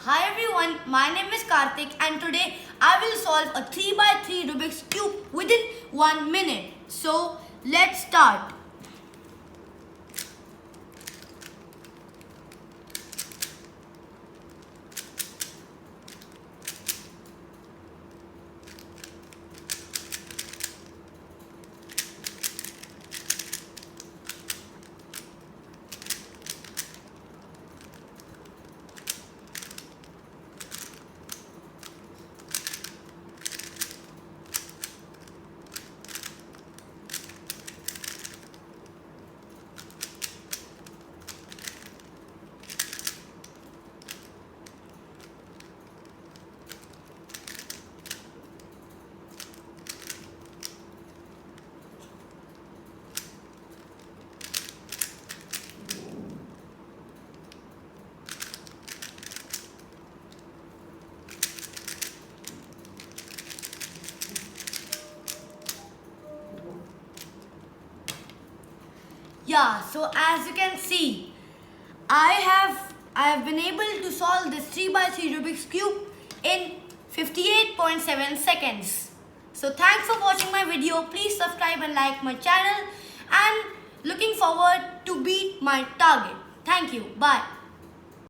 Hi everyone, my name is Kartik and today I will solve a 3x3 Rubik's Cube within 1 minute. So let's start. Yeah, so as you can see, I have been able to solve this 3x3 Rubik's Cube in 58.7 seconds. So thanks for watching my video. Please subscribe and like my channel and looking forward to beat my target. Thank you. Bye.